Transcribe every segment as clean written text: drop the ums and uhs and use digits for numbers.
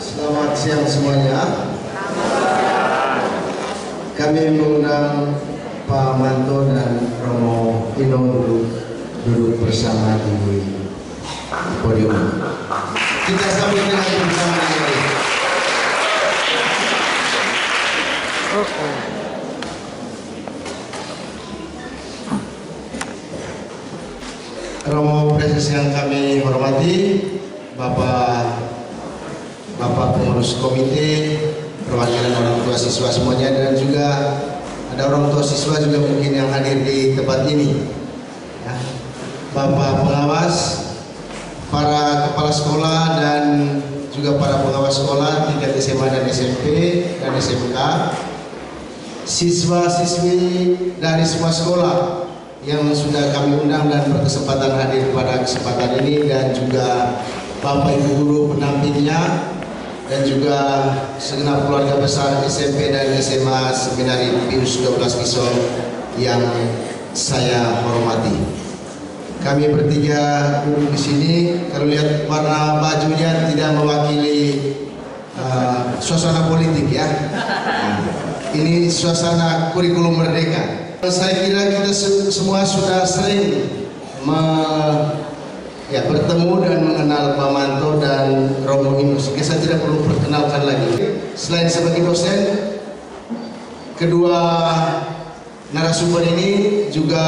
Selamat siang semuanya. Kami mengundang Pak Manto dan Romo Ino duduk bersama di podium. Kita sambut dengan bersama ini. Romo Preses yang kami hormati, Bapak pengurus komite, perwakilan orang tua siswa semuanya, dan juga ada orang tua siswa juga mungkin yang hadir di tempat ini. Ya. Bapak pengawas, para kepala sekolah dan juga para pengawas sekolah tingkat SMA dan SMP dan SMK, siswa-siswi dari semua sekolah yang sudah kami undang dan berkesempatan hadir pada kesempatan ini, dan juga Bapak Ibu guru pendampingnya, dan juga segenap keluarga besar SMP dan SMA Seminari Pius 12 Kisol yang saya hormati. Kami bertiga duduk di sini. Kalau lihat warna bajunya tidak mewakili suasana politik ya. Ini suasana kurikulum merdeka. Saya kira kita semua sudah sering bertemu dan mengenal Pak Manto dan Romo Ino. Saya tidak perlu perkenalkan lagi. Selain sebagai dosen, kedua narasumber ini juga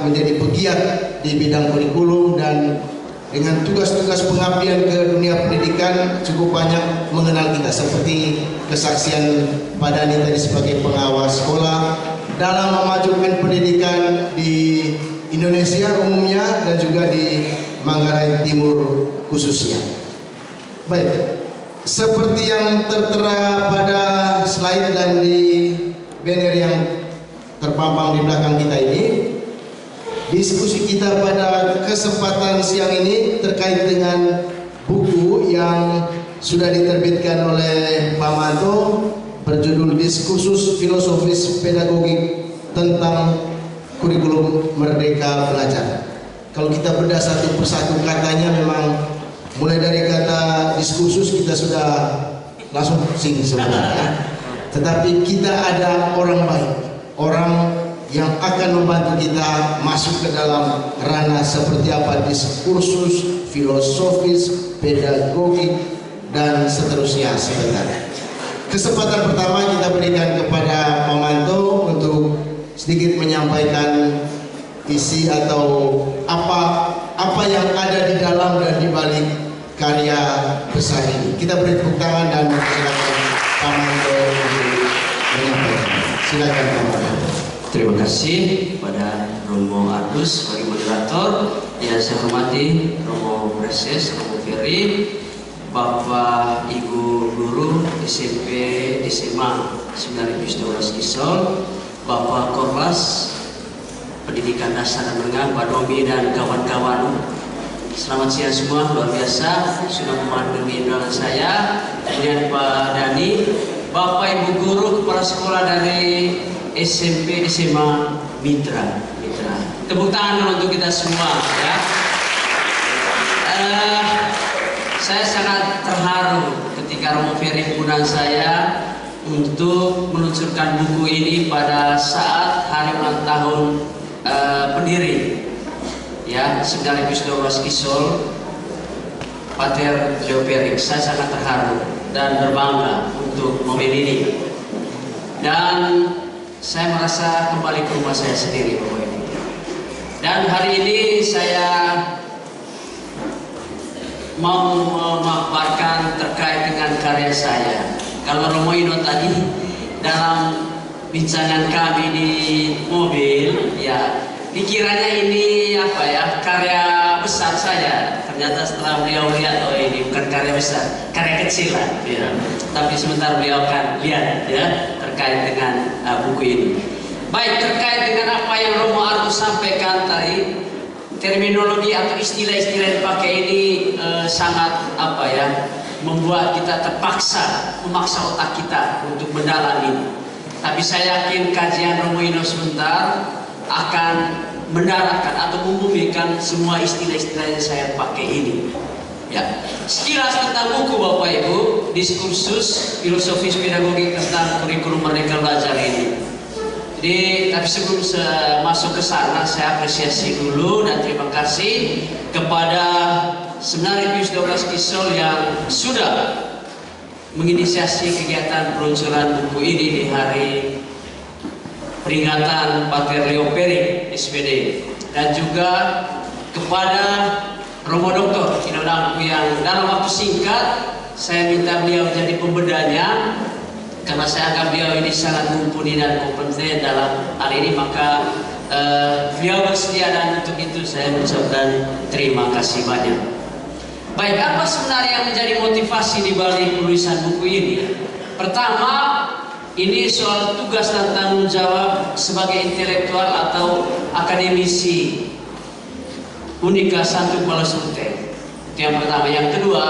menjadi pegiat di bidang kurikulum, dan dengan tugas-tugas pengabdian ke dunia pendidikan cukup banyak mengenal kita, seperti kesaksian Pak Dani tadi sebagai pengawas sekolah dalam memajukan pendidikan di Indonesia umumnya dan juga di Manggarai Timur khususnya. Baik, seperti yang tertera pada slide dan di banner yang terpampang di belakang kita ini, diskusi kita pada kesempatan siang ini terkait dengan buku yang sudah diterbitkan oleh Pak Manto berjudul Diskursus Filosofis Pedagogik tentang Kurikulum Merdeka Belajar. Kalau kita bedah satu persatu katanya, memang mulai dari kata diskursus kita sudah langsung pusing sebenarnya. Tetapi kita ada orang baik, orang yang akan membantu kita masuk ke dalam ranah seperti apa diskursus, filosofis, pedagogik, dan seterusnya sebenarnya. Kesempatan pertama kita berikan kepada Pak Manto untuk sedikit menyampaikan isi atau apa yang ada di dalam dan di balik karya besar ini. Kita beri tepuk tangan dan silakan Pak Manto menyampaikan. Silakan Pak Manto. Terima kasih kepada Romo Ardus sebagai moderator. Yang saya hormati Romo Preses, Romo Ferry, Bapak Ibu guru SMP SMA Seminari Pius 12 Kisol, Bapak Korlas Pendidikan Dasar dan Menengah, Pak Domi dan kawan-kawan. Selamat siang semua, luar biasa sudah memandungi undangan saya. Kemudian Pak Dani, Bapak Ibu guru kepala sekolah dari SMP SMA Mitra. Tepuk tangan untuk kita semua ya. Saya sangat terharu ketika Romo Ferry mengundang saya untuk meluncurkan buku ini pada saat hari ulang tahun pendiri ya Seminari Pius 12 Kisol Pater Leo Ferry. Saya sangat terharu dan berbangga untuk momen ini, dan saya merasa kembali ke rumah saya sendiri Bapak Ibu. Dan hari ini saya mau memaparkan terkait dengan karya saya. Kalau Romo Ino tadi dalam bincangan kami di mobil, ya pikirannya ini apa ya, karya besar saya. Ternyata setelah beliau lihat, oh ini bukan karya besar, karya kecil lah, ya. Tapi sebentar beliau akan lihat ya terkait dengan buku ini. Baik, terkait dengan apa yang Romo Ardus sampaikan tadi, terminologi atau istilah-istilah yang dipakai ini sangat apa ya, membuat kita memaksa otak kita untuk mendalami. Tapi saya yakin kajian Romo Ino sebentar akan mendaratkan atau membumikan semua istilah-istilah yang saya pakai ini. Ya, sekilas tentang buku Bapak Ibu, diskursus filosofis pedagogik tentang kurikulum Merdeka Belajar ini. Jadi, tapi sebelum masuk ke sana, saya apresiasi dulu dan terima kasih kepada Seminari Pius 12 Kisol yang sudah menginisiasi kegiatan peluncuran buku ini di hari peringatan Pater Leo Peri SPD, dan juga kepada Romo Doktor Kinodangku yang dalam waktu singkat saya minta beliau menjadi pembedanya, karena saya anggap beliau ini sangat mumpuni dan kompeten dalam hal ini, maka beliau bersedia, dan untuk itu saya mengucapkan terima kasih banyak. Baik, apa sebenarnya yang menjadi motivasi di balik penulisan buku ini? Pertama, ini soal tugas dan tanggung jawab sebagai intelektual atau akademisi Unika Santo Paulus Uteng. Itu yang pertama. Yang kedua,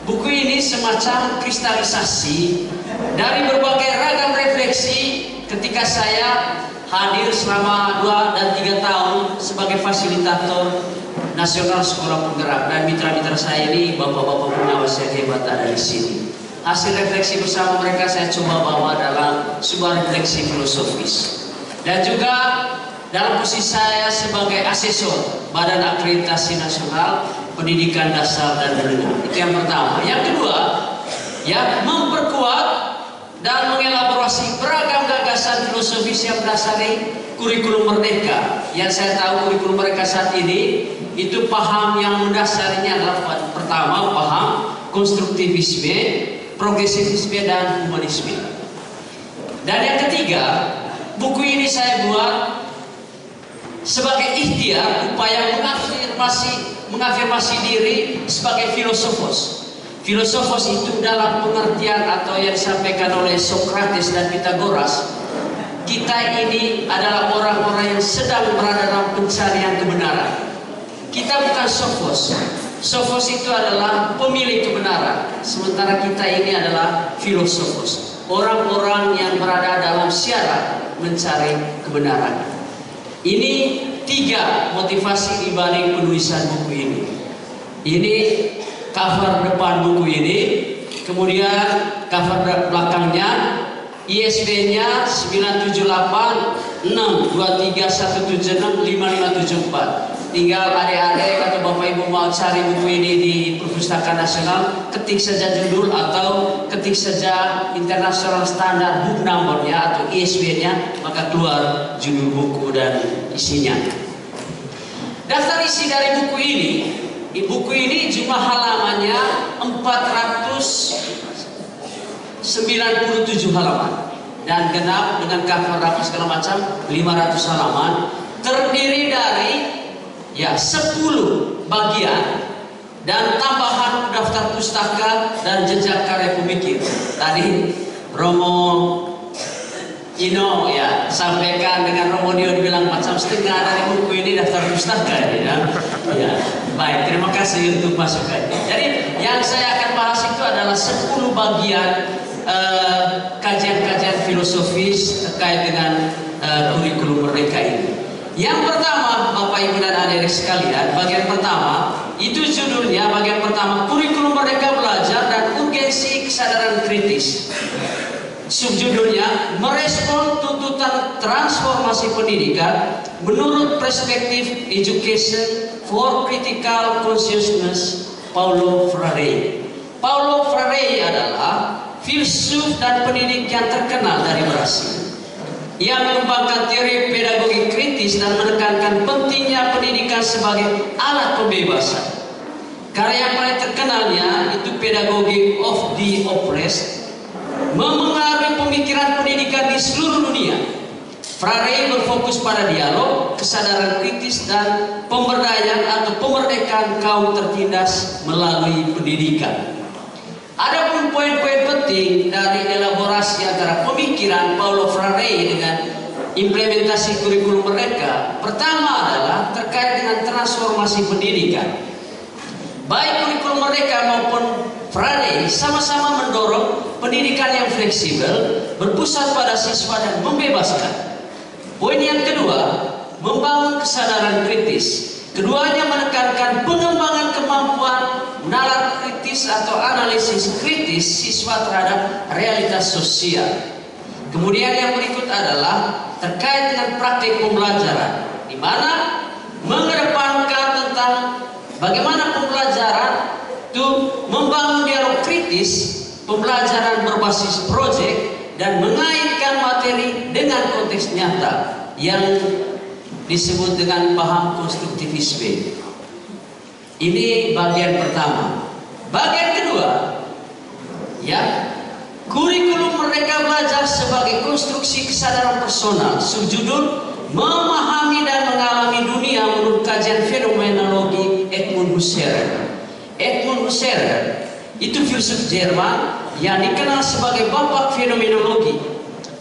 buku ini semacam kristalisasi dari berbagai ragam refleksi ketika saya hadir selama 2 dan 3 tahun sebagai fasilitator nasional sekolah penggerak, dan mitra-mitra saya ini bapak-bapak pengawas yang hebat ada di sini. Hasil refleksi bersama mereka saya coba bawa dalam sebuah refleksi filosofis, dan juga dalam posisi saya sebagai asesor Badan Akreditasi Nasional Pendidikan Dasar dan Menengah. Itu yang pertama. Yang kedua, ya, memperkuat dan mengelaborasi beragam gagasan filosofis yang mendasari kurikulum Merdeka. Yang saya tahu kurikulum Merdeka saat ini itu paham yang mendasarinya adalah pertama paham konstruktivisme, progresivisme, dan humanisme. Dan yang ketiga, buku ini saya buat sebagai ikhtiar upaya mengafirmasi diri sebagai filosofos. Filosofos itu dalam pengertian atau yang disampaikan oleh Sokrates dan Pitagoras, kita ini adalah orang-orang yang sedang berada dalam pencarian kebenaran. Kita bukan sofos. Sofos itu adalah pemilik kebenaran, sementara kita ini adalah filosofos, orang-orang yang berada dalam syarat mencari kebenaran. Ini 3 motivasi di balik penulisan buku ini. Ini cover depan buku ini, kemudian cover belakangnya, ISBN-nya 9786231765574. Tinggal adik-adik atau bapak ibu mau cari buku ini di Perpustakaan Nasional, ketik saja judul atau ketik saja International Standard Book Number-nya atau ISBN-nya, maka keluar judul buku dan isinya. Daftar isi dari buku ini jumlah halamannya 497 halaman, dan genap dengan cover rapi segala macam 500 halaman, terdiri dari 10 bagian dan tambahan daftar pustaka dan jejak karya pemikir. Tadi Romo Ino sampaikan dengan Romo Dio dibilang macam setengah dari buku ini daftar pustaka ya. Baik, terima kasih untuk masukannya. Jadi yang saya akan bahas itu adalah 10 bagian kajian-kajian filosofis terkait dengan kurikulum Merdeka ini. Yang pertama, Bapak Ibu dan adik-adik sekalian, bagian pertama itu judulnya, bagian pertama, kurikulum Merdeka Belajar dan urgensi kesadaran kritis. Subjudulnya, merespon tuntutan transformasi pendidikan menurut perspektif education for critical consciousness Paulo Freire. Paulo Freire adalah filsuf dan pendidik yang terkenal dari Brasil. Ia mengembangkan teori pedagogi kritis dan menekankan pentingnya pendidikan sebagai alat pembebasan. Karya yang paling terkenalnya itu Pedagogy of the Oppressed, memengaruhi pemikiran pendidikan di seluruh dunia. Freire berfokus pada dialog, kesadaran kritis, dan pemberdayaan atau pemerdekaan kaum tertindas melalui pendidikan. Adapun poin-poin penting dari elaborasi antara pemikiran Paulo Freire dengan implementasi kurikulum Merdeka, pertama adalah terkait dengan transformasi pendidikan. Baik kurikulum Merdeka maupun Freire sama-sama mendorong pendidikan yang fleksibel, berpusat pada siswa dan membebaskan. Poin yang kedua, membangun kesadaran kritis. Keduanya menekankan pengembangan kemampuan nalar kritis atau analisis kritis siswa terhadap realitas sosial. Kemudian yang berikut adalah terkait dengan praktik pembelajaran, di mana mengedepankan tentang bagaimana pembelajaran itu membangun dialog kritis, pembelajaran berbasis proyek, dan mengaitkan materi dengan konteks nyata yang disebut dengan paham konstruktivisme. Ini bagian pertama. Bagian kedua, ya, kurikulum Merdeka Belajar sebagai konstruksi kesadaran personal, subjudul memahami dan mengalami dunia menurut kajian fenomenologi Edmund Husserl. Edmund Husserl itu filsuf Jerman yang dikenal sebagai bapak fenomenologi.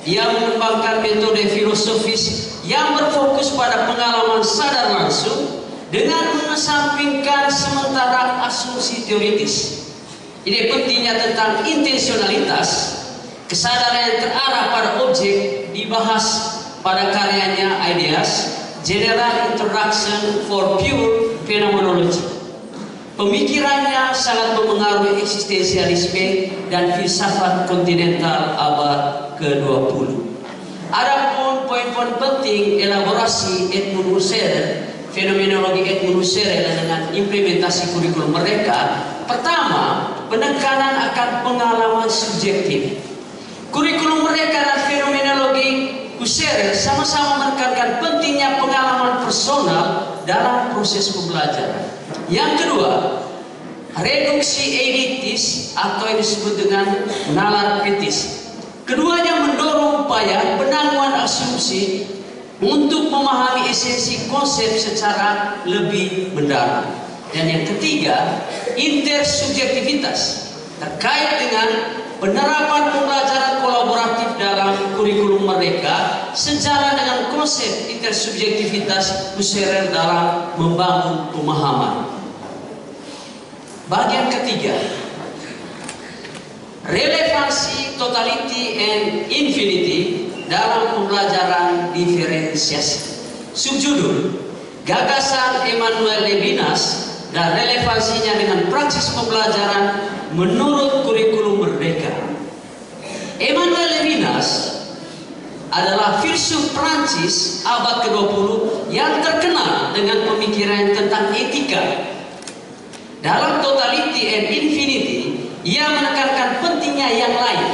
Dia mengembangkan metode filosofis yang berfokus pada pengalaman sadar langsung dengan mengesampingkan sementara asumsi teoritis. Ini pentingnya tentang intensionalitas, kesadaran yang terarah pada objek dibahas pada karyanya Ideas, General Introduction for Pure Phenomenology. Pemikirannya sangat mempengaruhi eksistensialisme dan filsafat kontinental abad ke-20. Adapun poin-poin penting elaborasi Edmund Husserl, fenomenologi Edmund Husserl dengan implementasi kurikulum mereka. Pertama, penekanan akan pengalaman subjektif. Kurikulum mereka dan fenomenologi Husserl sama-sama menekankan pentingnya pengalaman personal dalam proses pembelajaran. Yang kedua, reduksi eiditis atau yang disebut dengan nalar kritis. Keduanya mendorong upaya penangguhan asumsi untuk memahami esensi konsep secara lebih mendalam. Dan yang ketiga, intersubjektivitas terkait dengan penerapan pembelajaran kolaboratif dalam kurikulum mereka sejalan dengan konsep intersubjektivitas Husserl dalam membangun pemahaman. Bagian ketiga, relevansi totality and infinity dalam pembelajaran diferensiasi. Subjudul, gagasan Emmanuel Levinas dan relevansinya dengan praksis pembelajaran menurut kurikulum merdeka. Emmanuel Levinas adalah filsuf Prancis abad ke-20 yang terkenal dengan pemikiran tentang etika. Dalam Totality and Infinity, ia menekankan pentingnya yang lain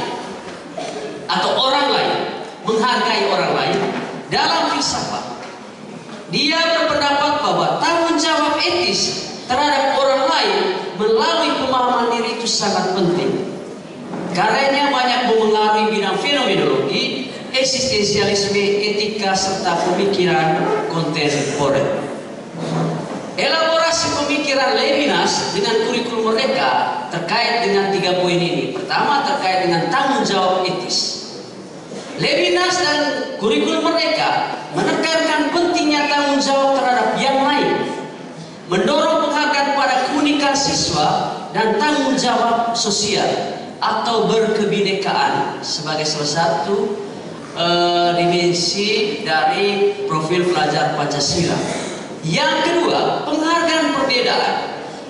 atau orang lain, menghargai orang lain dalam filsafat. Dia berpendapat bahwa tanggung jawab etis terhadap orang lain melalui pemahaman diri itu sangat penting. Karyanya banyak memengaruhi bidang fenomenologi, eksistensialisme, etika, serta pemikiran kontemporer. Elaborasi pemikiran Levinas dengan kurikulum mereka terkait dengan 3 poin ini. Pertama, terkait dengan tanggung jawab etis. Levinas dan kurikulum mereka menekankan pentingnya tanggung jawab terhadap yang lain, mendorong penghargaan pada keunikan siswa dan tanggung jawab sosial atau berkebinekaan sebagai salah satu dimensi dari profil pelajar Pancasila. Yang kedua, penghargaan perbedaan.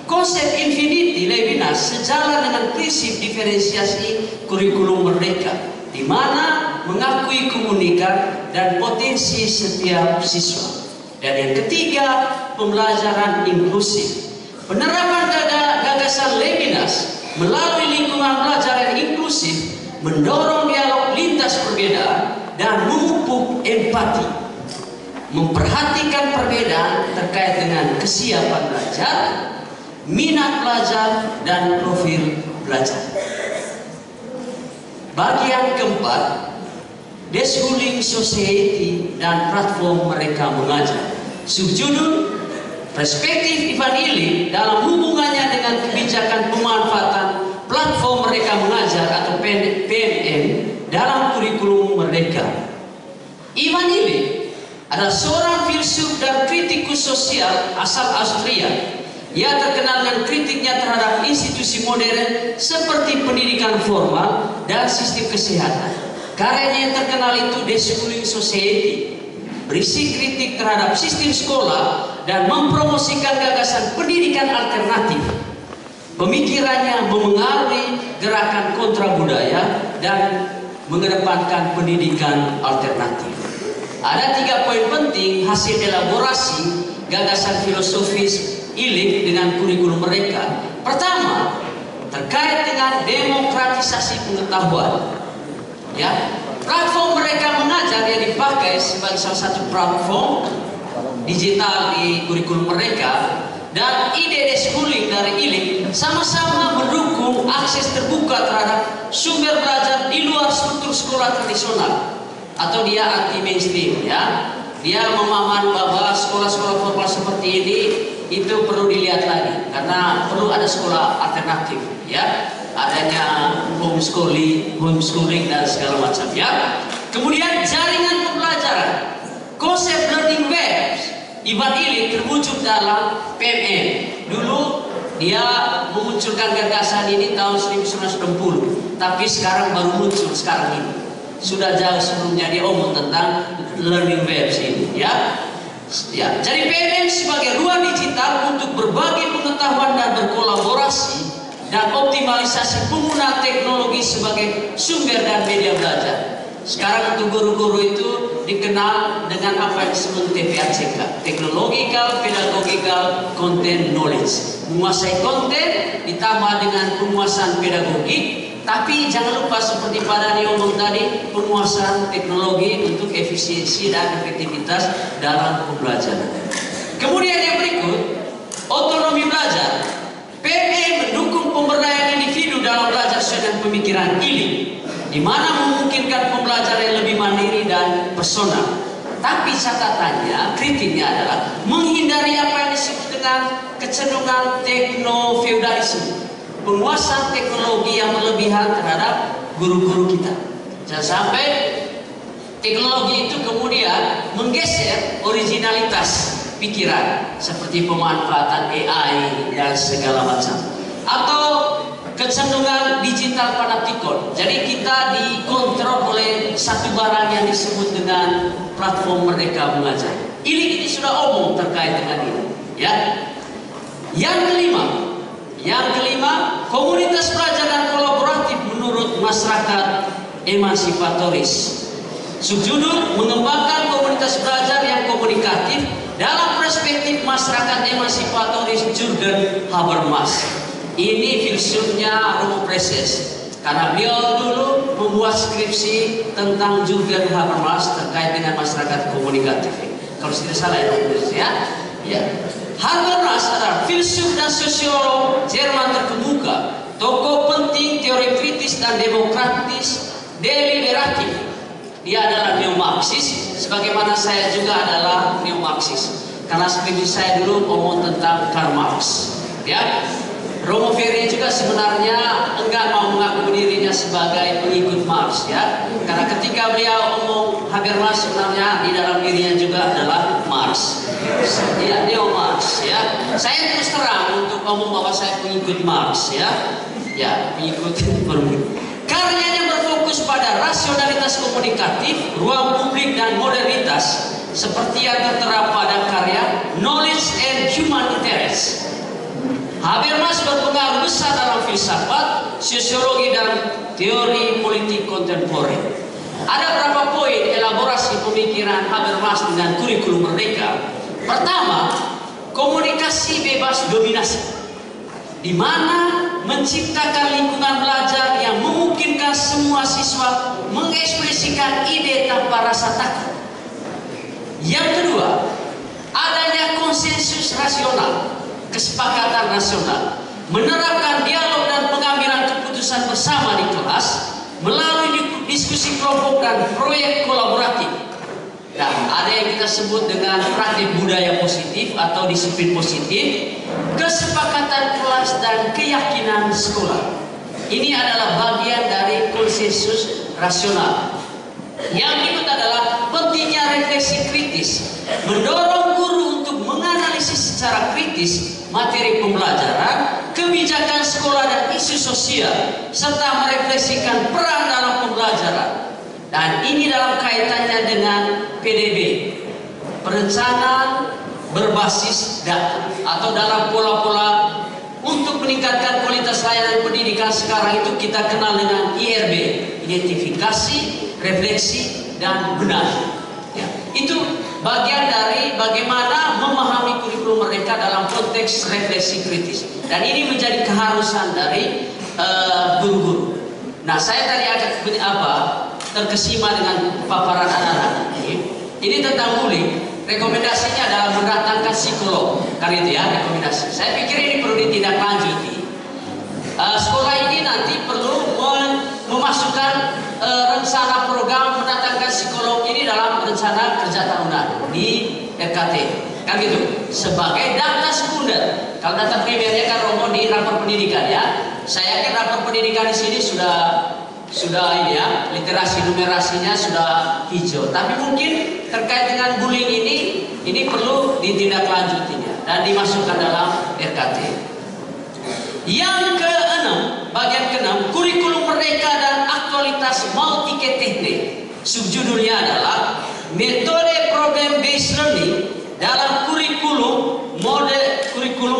Konsep infinity Levinas sejalan dengan prinsip diferensiasi kurikulum merdeka, di mana mengakui keunikan dan potensi setiap siswa. Dan yang ketiga, pembelajaran inklusif. Penerapan gagasan Levinas melalui lingkungan belajar yang inklusif mendorong dialog lintas perbedaan dan memupuk empati, memperhatikan perbedaan terkait dengan kesiapan belajar, minat belajar, dan profil belajar. Bagian keempat, Deschooling Society dan platform mereka mengajar. Subjudul, perspektif Ivan Illich dalam hubungannya dengan kebijakan pemanfaatan platform mereka mengajar atau PMM dalam kurikulum mereka. Ivan Illich adalah seorang filsuf dan kritikus sosial asal Austria. Ia terkenal dengan kritiknya terhadap institusi modern seperti pendidikan formal dan sistem kesehatan. Karyanya yang terkenal itu Deschooling Society, berisi kritik terhadap sistem sekolah dan mempromosikan gagasan pendidikan alternatif. Pemikirannya memengaruhi gerakan kontra budaya dan mengedepankan pendidikan alternatif. Ada 3 poin penting hasil elaborasi gagasan filosofis ILIK dengan kurikulum mereka. Pertama, terkait dengan demokratisasi pengetahuan. Ya, platform mereka mengajar yang dipakai sebagai salah satu platform digital di kurikulum mereka, dan ide deschooling dari ILIK sama-sama mendukung akses terbuka terhadap sumber belajar di luar struktur sekolah tradisional, atau dia anti mainstream. Ya, dia memahaman bahwa sekolah-sekolah formal seperti ini itu perlu dilihat lagi, karena perlu ada sekolah alternatif. Ya, adanya homeschooling dan segala macam. Ya, kemudian jaringan pembelajaran, konsep learning webs Ivan ILIK terwujud dalam PMM. Dulu dia memunculkan gagasan ini tahun 1960, tapi sekarang baru muncul sekarang ini. Sudah jauh sebelumnya dia omong tentang learning webs ini. Ya, jadi PMM sebagai ruang digital untuk berbagi pengetahuan dan berkolaborasi dan optimalisasi pengguna teknologi sebagai sumber dan media belajar. Sekarang untuk guru-guru itu dikenal dengan apa yang disebut TPACK, Technological Pedagogical Content Knowledge. Menguasai konten ditambah dengan penguasaan pedagogik, tapi jangan lupa seperti pada diomong tadi, penguasaan teknologi untuk efisiensi dan efektivitas dalam pembelajaran. Kemudian yang berikut, otonomi belajar. PME mendukung pemberdayaan individu dalam belajar sesuai dengan pemikiran ILIK, di mana memungkinkan pembelajaran yang lebih mandiri dan personal. Tapi catatannya, kritiknya adalah menghindari apa yang disebut dengan kecenderungan tekno-feudalisme, penguasaan teknologi yang berlebihan terhadap guru-guru kita. Jangan sampai teknologi itu kemudian menggeser originalitas pikiran, seperti pemanfaatan AI dan segala macam, atau kecenderungan digital panoptikon. Jadi kita dikontrol oleh satu barang yang disebut dengan platform mereka mengajar. Ini sudah omong terkait dengan ini. Ya. Yang kelima, komunitas belajar dan kolaboratif menurut masyarakat emansipatoris. Subjudul mengembangkan komunitas belajar yang komunikatif dalam perspektif masyarakat emansipatoris Jürgen Habermas. Ini filsufnya Romo Preses, karena beliau dulu membuat skripsi tentang Jürgen Habermas terkait dengan masyarakat komunikatif. Kalau tidak salah ya. Habermas adalah filsuf dan sosiolog Jerman terkemuka, tokoh penting teori kritis dan demokratis deliberatif. Dia adalah neo-Marxis, sebagaimana saya juga adalah neo-Marxis. Karena skripsi saya dulu ngomong tentang Karl Marx. Ya. Romo Ferri juga sebenarnya enggak mau mengaku dirinya sebagai pengikut Marx, ya. Karena ketika beliau omong Habermas, sebenarnya di dalam dirinya juga adalah Marx. Ya, neo-Marx, ya. Saya terus terang untuk omong bahwa saya pengikut Marx, ya. Ya, pengikut. Karyanya berfokus pada rasionalitas komunikatif, ruang publik dan modernitas, seperti yang tertera pada karya Knowledge and Human Interest. Habermas berpengaruh besar dalam filsafat, sosiologi dan teori politik kontemporer. Ada beberapa poin elaborasi pemikiran Habermas dengan kurikulum merdeka. Pertama, komunikasi bebas dominasi, di mana menciptakan lingkungan belajar yang memungkinkan semua siswa mengekspresikan ide tanpa rasa takut. Yang kedua, adanya konsensus rasional, kesepakatan nasional, menerapkan dialog dan pengambilan keputusan bersama di kelas melalui diskusi kelompok dan proyek kolaboratif. Nah, ada yang kita sebut dengan praktik budaya positif atau disiplin positif, kesepakatan kelas dan keyakinan sekolah. Ini adalah bagian dari konsensus rasional. Yang berikut adalah pentingnya refleksi kritis, mendorong guru untuk menganalisis secara kritis materi pembelajaran, kebijakan sekolah dan isu sosial, serta merefleksikan peran dalam pembelajaran. Dan ini dalam kaitannya dengan PDB, perencanaan berbasis data, atau dalam pola-pola untuk meningkatkan kualitas layanan pendidikan sekarang itu kita kenal dengan IRB, identifikasi, refleksi, dan benar. Ya, itu bagian dari bagaimana memahami kurikulum mereka dalam konteks refleksi kritis. Dan ini menjadi keharusan dari guru-guru. Nah, saya tadi agak terkesima dengan paparan anak-anak ini. Ini tentang bullying. Rekomendasinya adalah mendatangkan psikolog. Kan itu ya rekomendasi. Saya pikir ini perlu ditindaklanjuti. Sekolah ini nanti perlu memasukkan rencana program mendatangkan psikolog ini dalam rencana kerja tahunan di RKT. Kan gitu. Sebagai data sekunder. Kalau data primernya kan Romo di rapor pendidikan ya. Saya yakin rapor pendidikan di sini sudah ini ya, literasi numerasinya sudah hijau. Tapi mungkin terkait dengan bullying ini perlu ditindaklanjutinya dan dimasukkan dalam RKT. Yang keenam, bagian keenam, kurikulum merdeka dan aktualitas multi teknik. Subjudulnya adalah metode problem based learning dalam kurikulum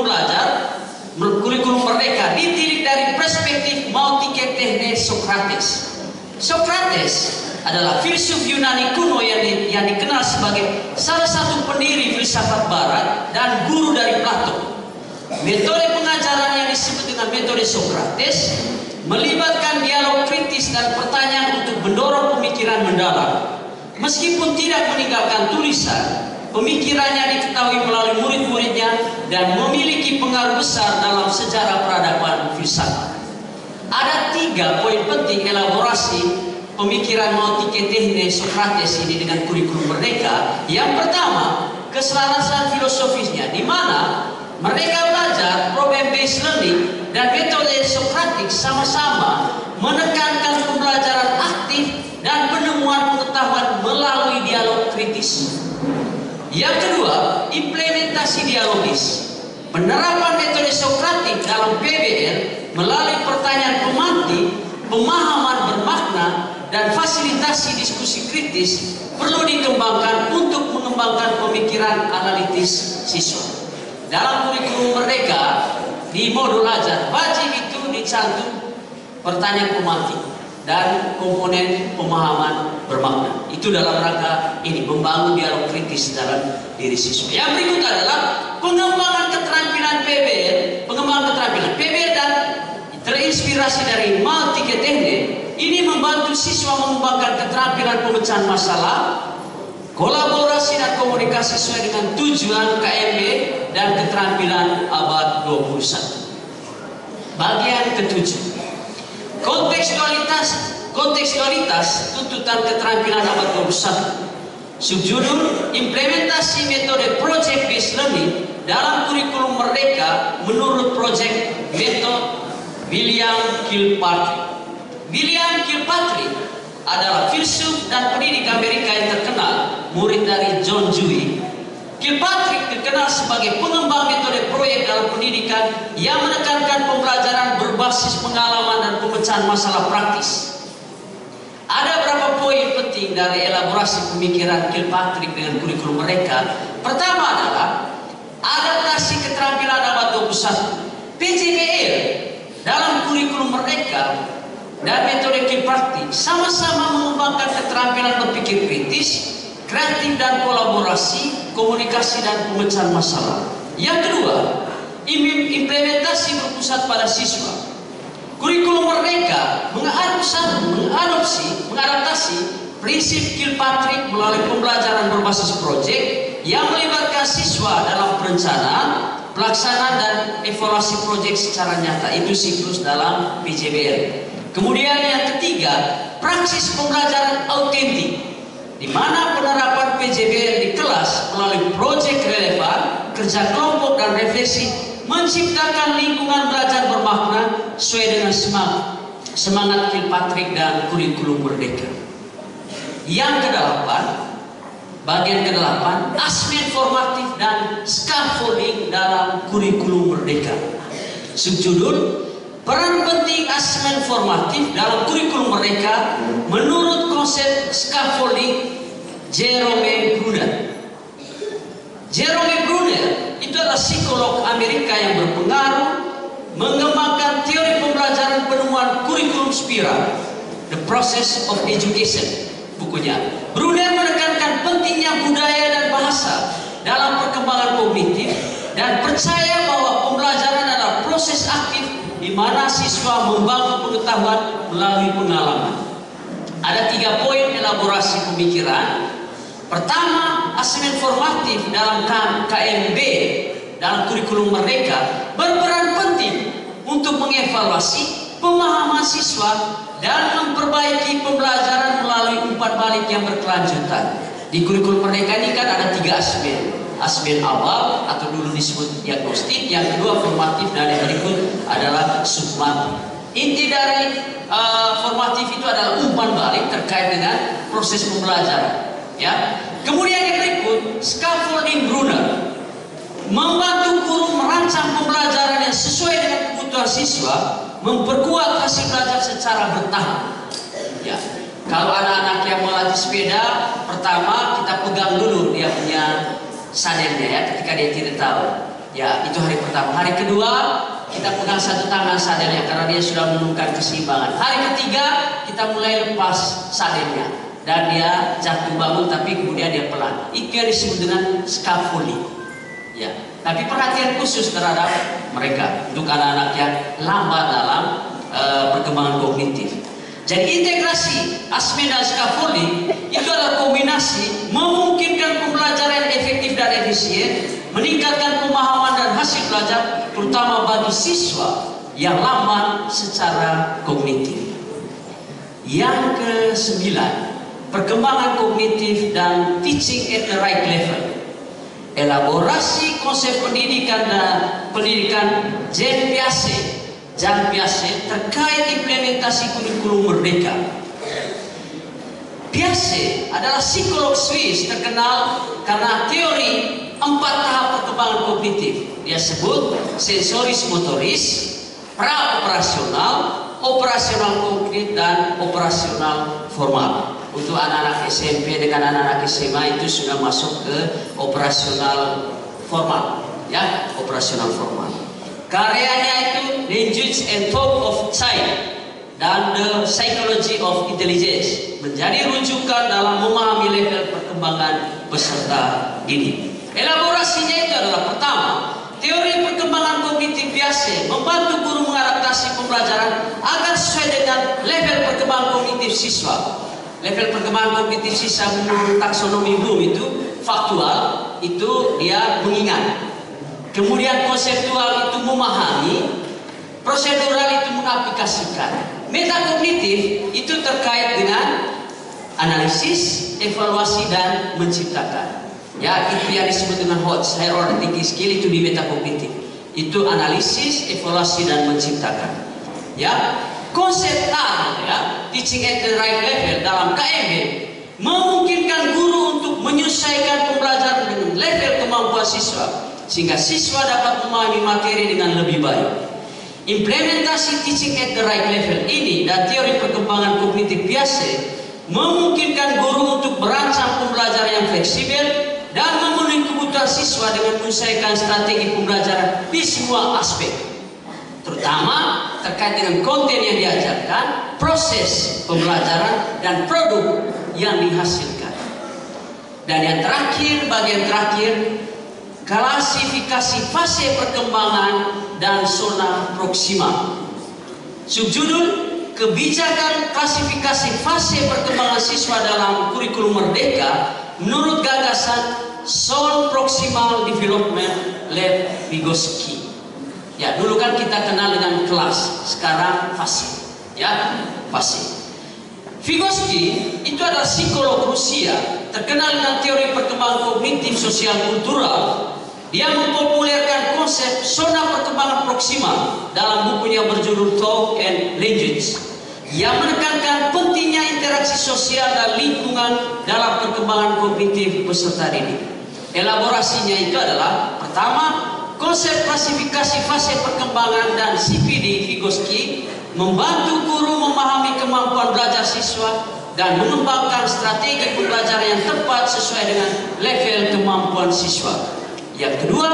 belajar, kurikulum merdeka ditilik dari perspektif multi teknik Socrates. Socrates adalah filsuf Yunani kuno yang dikenal sebagai salah satu pendiri filsafat barat dan guru dari Plato. Metode pengajaran yang disebut dengan metode Socrates melibatkan dialog kritis dan pertanyaan untuk mendorong pemikiran mendalam. Meskipun tidak meninggalkan tulisan, pemikirannya diketahui melalui murid-muridnya dan memiliki pengaruh besar dalam sejarah peradaban filsafat. Ada 3 poin penting elaborasi pemikiran multi-teknik Socrates ini dengan kurikulum merdeka. Yang pertama, keselarasan filosofisnya, di mana mereka belajar problem based learning dan metode Socratic sama-sama menekankan pembelajaran aktif dan penemuan pengetahuan melalui dialog kritis. Yang kedua, implementasi dialogis. Penerapan metode Socratic dalam PBL melalui pertanyaan pemantik, pemahaman bermakna, dan fasilitasi diskusi kritis perlu dikembangkan untuk mengembangkan pemikiran analitis siswa. Dalam kurikulum merdeka di modul ajar wajib itu dicantum pertanyaan pemantik dan komponen pemahaman bermakna. Itu dalam rangka ini membangun dialog kritis dalam diri siswa. Yang berikut adalah pengembangan keterampilan PBL, dan terinspirasi dari multi teknik. Ini membantu siswa mengembangkan keterampilan pemecahan masalah, kolaborasi dan komunikasi sesuai dengan tujuan KMB dan keterampilan abad 21. Bagian ketujuh, kontekstualitas tuntutan keterampilan abad 21. Subjudul implementasi metode project based learning dalam kurikulum merdeka menurut project metode William Kilpatrick. William Kilpatrick adalah filsuf dan pendidik Amerika yang terkenal, murid dari John Dewey. Kilpatrick dikenal sebagai pengembang metode proyek dalam pendidikan yang menekankan pembelajaran berbasis pengalaman dan pemecahan masalah praktis. Ada beberapa poin penting dari elaborasi pemikiran Kilpatrick dengan kurikulum mereka. Pertama adalah adaptasi keterampilan abad 21. PJBL dalam kurikulum mereka dan metode Kilpatrick sama-sama mengembangkan keterampilan berpikir kritis, kreatif dan kolaborasi, komunikasi dan pemecahan masalah. Yang kedua, implementasi berpusat pada siswa. Kurikulum merdeka mengadaptasi prinsip Kilpatrick melalui pembelajaran berbasis proyek yang melibatkan siswa dalam perencanaan, pelaksanaan dan evaluasi proyek secara nyata. Itu siklus dalam PJBL. Kemudian yang ketiga, praksis pembelajaran autentik, di mana penerapan PJBL di kelas melalui proyek relevan, kerja kelompok dan refleksi menciptakan lingkungan belajar bermakna sesuai dengan semangat Kilpatrick dan kurikulum merdeka. Yang kedelapan, bagian kedelapan, asesmen formatif dan scaffolding dalam kurikulum merdeka. Subjudul peran penting asesmen formatif dalam kurikulum merdeka menurut konsep scaffolding Jerome Bruner. Jerome Bruner itu adalah psikolog Amerika yang berpengaruh mengembangkan teori pembelajaran penemuan kurikulum spiral, The Process of Education, bukunya. Brunner menekankan pentingnya budaya dan bahasa dalam perkembangan kognitif dan percaya bahwa pembelajaran adalah proses aktif di mana siswa membangun pengetahuan melalui pengalaman. Ada 3 poin elaborasi pemikiran. Pertama, asesmen formatif dalam KMB dalam kurikulum Merdeka berperan penting untuk mengevaluasi pemahaman siswa dan memperbaiki pembelajaran melalui umpan balik yang berkelanjutan. Di kurikulum Merdeka ini kan ada 3 asesmen. Asesmen awal atau dulu disebut diagnostik, yang kedua formatif, dan yang berikut adalah summatif. Inti dari formatif itu adalah umpan balik terkait dengan proses pembelajaran. Ya. Kemudian yang berikut, scaffolding Brunner membantu guru merancang pembelajaran yang sesuai dengan kebutuhan siswa, memperkuat hasil belajar secara bertahap. Ya. Kalau anak-anak yang melatih sepeda, pertama kita pegang dulu dia punya sadelnya ya, ketika dia tidak tahu. Ya, itu hari pertama. Hari kedua kita pegang satu tangan sadelnya karena dia sudah menemukan keseimbangan. Hari ketiga kita mulai lepas sadelnya dan dia jatuh bangun, tapi kemudian dia pelan. Itu yang disebut dengan scaffolding. Ya, tapi perhatian khusus terhadap mereka untuk anak-anak yang lambat dalam perkembangan kognitif. Jadi integrasi asesmen dan scaffolding itu adalah kombinasi memungkinkan pembelajaran yang efektif dan efisien, meningkatkan pemahaman dan hasil belajar, terutama bagi siswa yang lambat secara kognitif. Yang ke-9, perkembangan kognitif dan teaching at the right level. Elaborasi konsep pendidikan dan pendidikan Jean Piaget terkait implementasi kurikulum Merdeka. Piaget adalah psikolog Swiss terkenal karena teori 4 tahap perkembangan kognitif. Dia sebut sensoris motoris, pra-operasional, operasional kognitif, dan operasional formal. Untuk anak-anak SMP dengan anak-anak SMA itu sudah masuk ke operasional formal, ya, operasional formal. Karyanya itu Language and Thought of Child dan The Psychology of Intelligence menjadi rujukan dalam memahami level perkembangan peserta didik. Elaborasinya itu adalah pertama, teori perkembangan kognitif Piaget membantu guru mengadaptasi pembelajaran agar sesuai dengan level perkembangan kognitif siswa. Level perkembangan kognitif siswa menurut taksonomi Bloom itu faktual, itu dia mengingat. Kemudian konseptual itu memahami, prosedural itu mengaplikasikan. Metakognitif itu terkait dengan analisis, evaluasi, dan menciptakan. Ya, itu yang disebut dengan HOTS, Higher Order Thinking Skill, itu di metakognitif. Itu analisis, evaluasi, dan menciptakan. Ya, konsep A, ya, teaching at the right level dalam KMB memungkinkan guru untuk menyesuaikan pembelajaran dengan level kemampuan siswa, sehingga siswa dapat memahami materi dengan lebih baik. Implementasi teaching at the right level ini dan teori perkembangan kognitif Piaget memungkinkan guru untuk merancang pembelajaran yang fleksibel dan memenuhi kebutuhan siswa dengan menyesuaikan strategi pembelajaran di semua aspek, terutama terkait dengan konten yang diajarkan, proses pembelajaran, dan produk yang dihasilkan. Dan yang terakhir, bagian terakhir, klasifikasi fase perkembangan dan zona proksima. Subjudul, kebijakan klasifikasi fase perkembangan siswa dalam kurikulum Merdeka menurut gagasan Zone Proximal Development Lev Vygotsky. Ya, dulu kan kita kenal dengan kelas, sekarang fase. Ya, fase. Vygotsky itu adalah psikolog Rusia terkenal dengan teori perkembangan kognitif sosial kultural. Dia mempopulerkan konsep zona perkembangan proksima dalam bukunya berjudul Thought and Language, yang menekankan pentingnya interaksi sosial dan lingkungan dalam perkembangan kognitif peserta didik. Elaborasinya itu adalah pertama, konsep klasifikasi fase perkembangan dan CPD Vygotsky membantu guru memahami kemampuan belajar siswa dan mengembangkan strategi pembelajaran yang tepat sesuai dengan level kemampuan siswa. Yang kedua,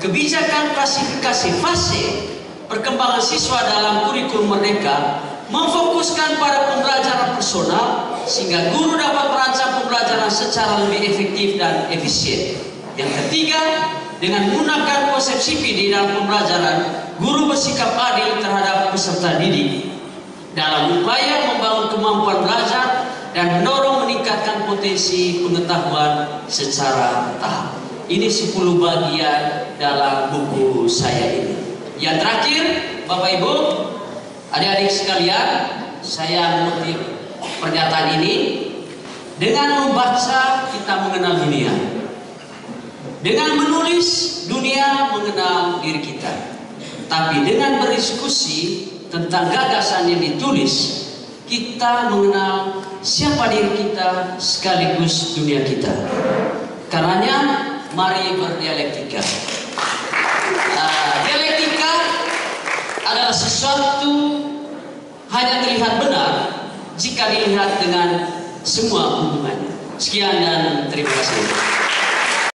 kebijakan klasifikasi fase perkembangan siswa dalam kurikulum Merdeka memfokuskan pada pembelajaran personal sehingga guru dapat merancang pembelajaran secara lebih efektif dan efisien. Yang ketiga, dengan menggunakan konsep CPD dalam pembelajaran, guru bersikap adil terhadap peserta didik dalam upaya membangun kemampuan belajar dan mendorong meningkatkan potensi pengetahuan secara tahap. Ini 10 bagian dalam buku saya ini. Yang terakhir, Bapak Ibu, adik-adik sekalian, saya mengutip pernyataan ini. Dengan membaca kita mengenal dunia. Dengan menulis dunia mengenal diri kita. Tapi dengan berdiskusi tentang gagasan yang ditulis, kita mengenal siapa diri kita sekaligus dunia kita. Karenanya mari berdialektika. Dialektika adalah sesuatu hanya terlihat benar jika dilihat dengan semua hubungannya. Sekian dan terima kasih.